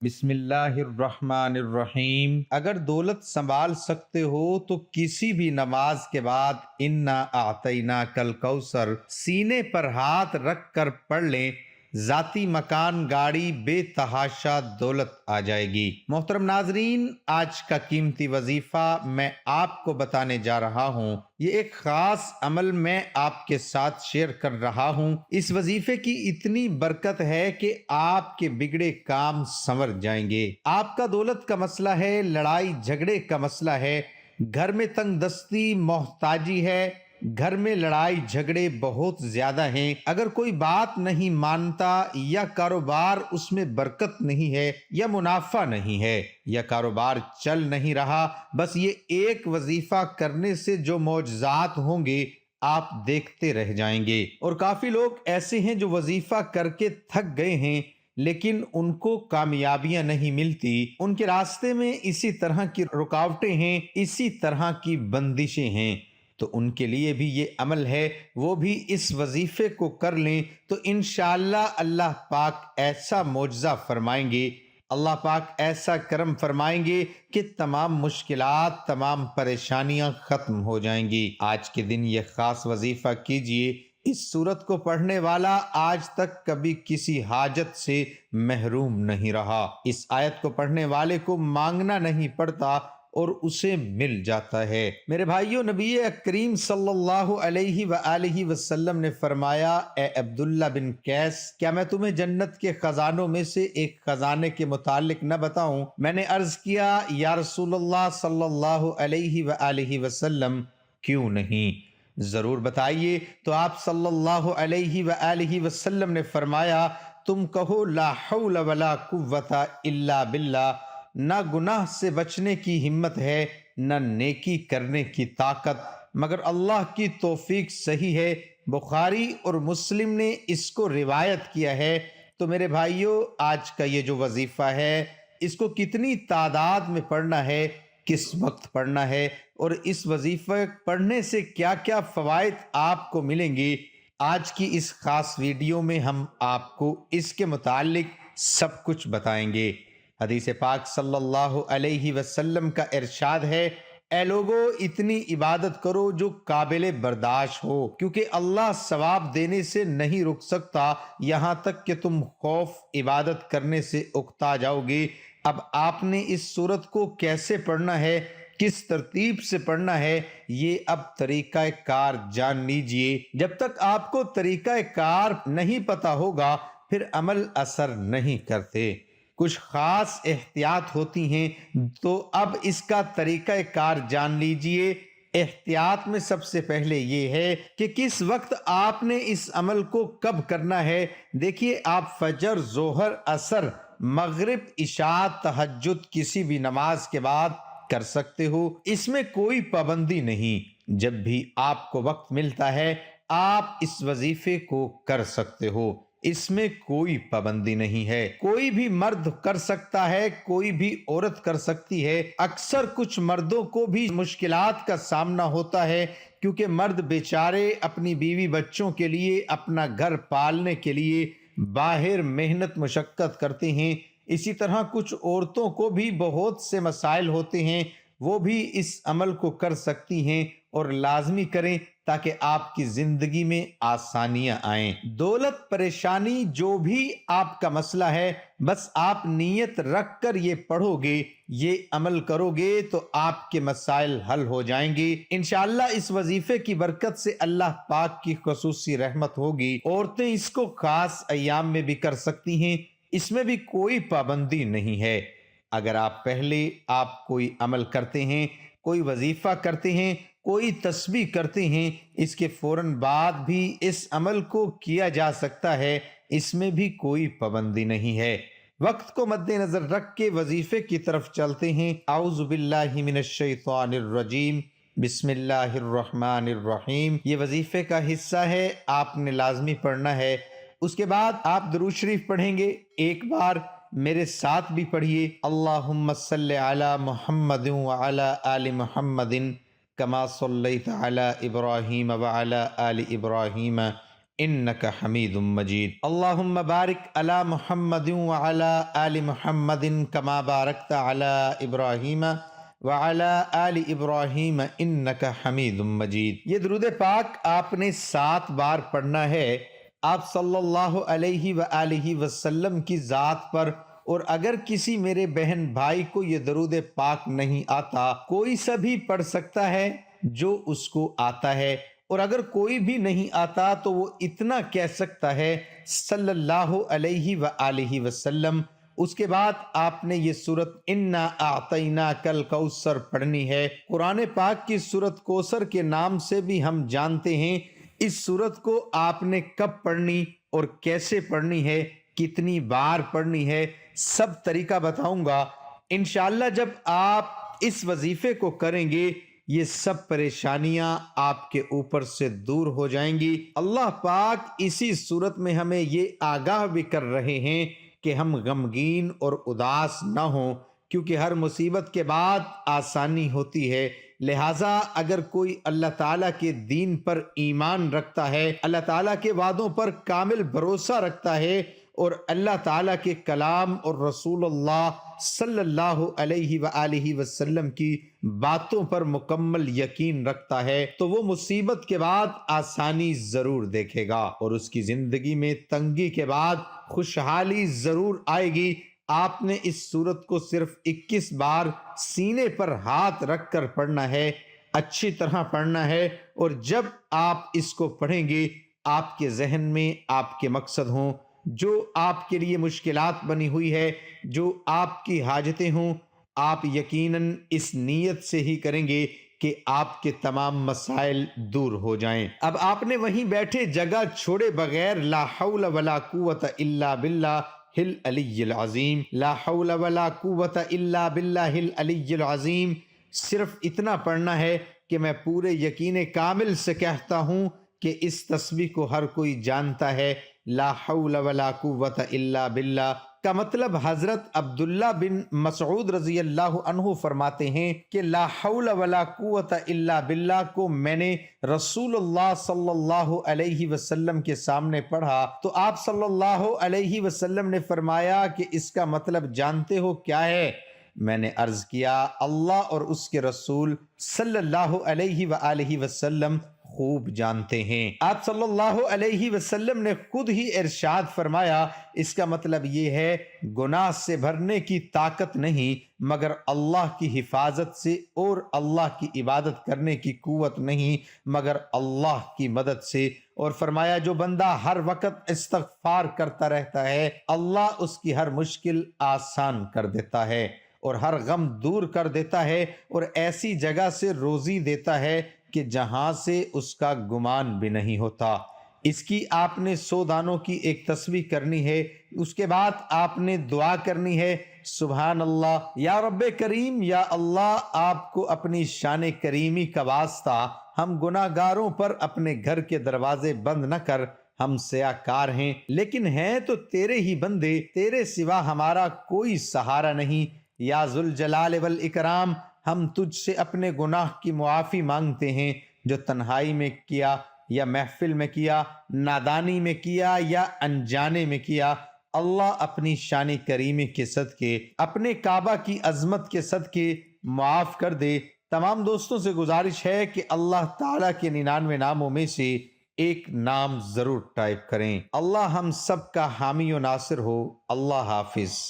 بسم اللہ الرحمن الرحیم۔ اگر دولت سنبھال سکتے ہو تو کسی بھی نماز کے بعد انا اعطیناک الکوثر سینے پر ہاتھ رکھ کر پڑھ لیں، ذاتی مکان، گاڑی، بے تحاشا دولت آ جائے گی۔ محترم ناظرین، آج کا قیمتی وظیفہ میں آپ کو بتانے جا رہا ہوں۔ یہ ایک خاص عمل میں آپ کے ساتھ شیئر کر رہا ہوں۔ اس وظیفے کی اتنی برکت ہے کہ آپ کے بگڑے کام سنور جائیں گے۔ آپ کا دولت کا مسئلہ ہے، لڑائی جھگڑے کا مسئلہ ہے، گھر میں تنگ دستی، محتاجی ہے، گھر میں لڑائی جھگڑے بہت زیادہ ہیں، اگر کوئی بات نہیں مانتا، یا کاروبار اس میں برکت نہیں ہے، یا منافع نہیں ہے، یا کاروبار چل نہیں رہا، بس یہ ایک وظیفہ کرنے سے جو معجزات ہوں گے آپ دیکھتے رہ جائیں گے۔ اور کافی لوگ ایسے ہیں جو وظیفہ کر کے تھک گئے ہیں لیکن ان کو کامیابیاں نہیں ملتی، ان کے راستے میں اسی طرح کی رکاوٹیں ہیں، اسی طرح کی بندشیں ہیں، تو ان کے لیے بھی یہ عمل ہے، وہ بھی اس وظیفے کو کر لیں تو انشاءاللہ اللہ پاک ایسا معجزہ فرمائیں گے، اللہ پاک ایسا کرم فرمائیں گے کہ تمام مشکلات، تمام پریشانیاں ختم ہو جائیں گی۔ آج کے دن یہ خاص وظیفہ کیجئے۔ اس سورت کو پڑھنے والا آج تک کبھی کسی حاجت سے محروم نہیں رہا۔ اس آیت کو پڑھنے والے کو مانگنا نہیں پڑتا اور اسے مل جاتا ہے۔ میرے بھائیو، نبی کریم صلی اللہ علیہ وآلہ وسلم نے فرمایا، اے عبداللہ بن قیس، کیا میں تمہیں جنت کے خزانوں میں سے ایک خزانے کے متعلق نہ بتاؤں؟ میں نے عرض کیا، یا رسول اللہ صلی اللہ علیہ وآلہ وسلم، کیوں نہیں، ضرور بتائیے۔ تو آپ صلی اللہ علیہ وآلہ وسلم نے فرمایا، تم کہو لا حول ولا قوت الا باللہ، نہ گناہ سے بچنے کی ہمت ہے، نہ نیکی کرنے کی طاقت مگر اللہ کی توفیق صحیح ہے۔ بخاری اور مسلم نے اس کو روایت کیا ہے۔ تو میرے بھائیوں، آج کا یہ جو وظیفہ ہے، اس کو کتنی تعداد میں پڑھنا ہے، کس وقت پڑھنا ہے، اور اس وظیفہ پڑھنے سے کیا کیا فوائد آپ کو ملیں گے، آج کی اس خاص ویڈیو میں ہم آپ کو اس کے متعلق سب کچھ بتائیں گے۔ حدیث پاک صلی اللہ علیہ وسلم کا ارشاد ہے، اے لوگو، اتنی عبادت کرو جو قابل برداشت ہو، کیونکہ اللہ ثواب دینے سے نہیں رک سکتا یہاں تک کہ تم خوف عبادت کرنے سے اکتا جاؤ گے۔ اب آپ نے اس سورت کو کیسے پڑھنا ہے، کس ترتیب سے پڑھنا ہے، یہ اب طریقہ کار جان لیجئے۔ جب تک آپ کو طریقہ کار نہیں پتا ہوگا پھر عمل اثر نہیں کرتے، کچھ خاص احتیاط ہوتی ہیں، تو اب اس کا طریقہ کار جان لیجئے۔ احتیاط میں سب سے پہلے یہ ہے کہ کس وقت آپ نے اس عمل کو کب کرنا ہے۔ دیکھیے، آپ فجر، ظہر، عصر، مغرب، عشاء، تہجد کسی بھی نماز کے بعد کر سکتے ہو، اس میں کوئی پابندی نہیں۔ جب بھی آپ کو وقت ملتا ہے آپ اس وظیفے کو کر سکتے ہو، اس میں کوئی پابندی نہیں ہے۔ کوئی بھی مرد کر سکتا ہے، کوئی بھی عورت کر سکتی ہے۔ اکثر کچھ مردوں کو بھی مشکلات کا سامنا ہوتا ہے، کیونکہ مرد بیچارے اپنی بیوی بچوں کے لیے، اپنا گھر پالنے کے لیے باہر محنت مشقت کرتے ہیں۔ اسی طرح کچھ عورتوں کو بھی بہت سے مسائل ہوتے ہیں، وہ بھی اس عمل کو کر سکتی ہیں، اور لازمی کریں تاکہ آپ کی زندگی میں آسانیاں آئیں۔ دولت، پریشانی، جو بھی آپ کا مسئلہ ہے، بس آپ نیت رکھ کر یہ پڑھو گے، یہ عمل کرو گے تو آپ کے مسائل حل ہو جائیں گے انشاءاللہ۔ اس وظیفے کی برکت سے اللہ پاک کی خصوصی رحمت ہوگی۔ عورتیں اس کو خاص ایام میں بھی کر سکتی ہیں، اس میں بھی کوئی پابندی نہیں ہے۔ اگر پہلے آپ کوئی عمل کرتے ہیں، کوئی وظیفہ کرتے ہیں، کوئی تسبیح کرتے ہیں، اس کے فوراً بعد بھی اس عمل کو کیا جا سکتا ہے، اس میں بھی کوئی پابندی نہیں ہے۔ وقت کو مد نظر رکھ کے وظیفے کی طرف چلتے ہیں۔ اعوذ باللہ من الشیطان الرجیم، بسم اللہ الرحمن الرحیم۔ یہ وظیفے کا حصہ ہے، آپ نے لازمی پڑھنا ہے۔ اس کے بعد آپ درود شریف پڑھیں گے، ایک بار میرے ساتھ بھی پڑھیے، اللہم صلی علی محمد وعلی آل محمد کما صلیت علی ابراہیم وعلی آل ابراہیم إنك حميد مجيد. اللهم بارك على محمد وعلى آل محمد كما باركت على إبراهيم وعلى آل إبراهيم إنك حميد مجيد. یہ درود پاک آپ نے 7 بار پڑھنا ہے آپ صلی اللہ علیہ وآلہ وسلم کی ذات پر. اور اگر کسی میرے بہن بھائی کو یہ درود پاک نہیں آتا، کوئی سا بھی پڑھ سکتا ہے جو اس کو آتا ہے. اور اگر کوئی بھی نہیں آتا تو وہ اتنا کہہ سکتا ہے صلی اللہ علیہ وآلہ وسلم. اس کے بعد آپ نے یہ سورت انا اعطیناک الکوثر پڑھنی ہے. قرآن پاک کی سورت کوثر کے نام سے بھی ہم جانتے ہیں. اس سورت کو آپ نے کب پڑھنی اور کیسے پڑھنی ہے، کتنی بار پڑھنی ہے، سب طریقہ بتاؤں گا انشاءاللہ. جب آپ اس وظیفے کو کریں گے یہ سب پریشانیاں آپ کے اوپر سے دور ہو جائیں گی. اللہ پاک اسی صورت میں ہمیں یہ آگاہ بھی کر رہے ہیں کہ ہم غمگین اور اداس نہ ہوں، کیونکہ ہر مصیبت کے بعد آسانی ہوتی ہے. لہٰذا اگر کوئی اللہ تعالیٰ کے دین پر ایمان رکھتا ہے، اللہ تعالیٰ کے وعدوں پر کامل بھروسہ رکھتا ہے اور اللہ تعالیٰ کے کلام اور رسول اللہ صلی اللہ علیہ وآلہ وسلم کی باتوں پر مکمل یقین رکھتا ہے، تو وہ مصیبت کے بعد آسانی ضرور دیکھے گا اور اس کی زندگی میں تنگی کے بعد خوشحالی ضرور آئے گی. آپ نے اس سورت کو صرف 21 بار سینے پر ہاتھ رکھ کر پڑھنا ہے، اچھی طرح پڑھنا ہے. اور جب آپ اس کو پڑھیں گے آپ کے ذہن میں آپ کے مقصد ہوں، جو آپ کے لیے مشکلات بنی ہوئی ہے، جو آپ کی حاجتیں ہوں، آپ یقیناً اس نیت سے ہی کریں گے کہ آپ کے تمام مسائل دور ہو جائیں. اب آپ نے وہیں بیٹھے جگہ چھوڑے بغیر لا حول ولا قوت الا باللہ العلی العظیم، لا حول ولا قوت الا باللہ العلی العظیم، صرف اتنا پڑھنا ہے کہ میں پورے یقین کامل سے کہتا ہوں کہ اس تسبیح کو ہر کوئی جانتا ہے. لا حول ولا قوت الا باللہ کا مطلب حضرت عبداللہ بن مسعود رضی اللہ عنہ فرماتے ہیں کہ لا حول ولا قوت الا باللہ کو میں نے رسول اللہ صلی اللہ علیہ وسلم کے سامنے پڑھا تو آپ صلی اللہ علیہ وسلم نے فرمایا کہ اس کا مطلب جانتے ہو کیا ہے؟ میں نے عرض کیا اللہ اور اس کے رسول صلی اللہ علیہ وآلہ وسلم خوب جانتے ہیں. آپ صلی اللہ علیہ وسلم نے خود ہی ارشاد فرمایا اس کا مطلب یہ ہے گناہ سے بھرنے کی طاقت نہیں مگر اللہ کی حفاظت سے، اور اللہ کی عبادت کرنے کی قوت نہیں مگر اللہ کی مدد سے. اور فرمایا جو بندہ ہر وقت استغفار کرتا رہتا ہے اللہ اس کی ہر مشکل آسان کر دیتا ہے اور ہر غم دور کر دیتا ہے اور ایسی جگہ سے روزی دیتا ہے کہ جہاں سے اس کا گمان بھی نہیں ہوتا. اس کی آپ نے 100 دانوں کی ایک تسبیح کرنی ہے. اس کے بعد آپ نے دعا کرنی ہے سبحان اللہ یا رب کریم، یا اللہ آپ کو اپنی شان کریمی کا واسطہ ہم گناہ گاروں پر اپنے گھر کے دروازے بند نہ کر. ہم سیاکار ہیں لیکن ہیں تو تیرے ہی بندے، تیرے سوا ہمارا کوئی سہارا نہیں. یا ذوالجلال والاکرام ہم تجھ سے اپنے گناہ کی معافی مانگتے ہیں جو تنہائی میں کیا یا محفل میں کیا، نادانی میں کیا یا انجانے میں کیا. اللہ اپنی شان کریمی کے صدقے، اپنے کعبہ کی عظمت کے صدقے معاف کر دے. تمام دوستوں سے گزارش ہے کہ اللہ تعالیٰ کے 99 ناموں میں سے ایک نام ضرور ٹائپ کریں. اللہ ہم سب کا حامی و ناصر ہو. اللہ حافظ.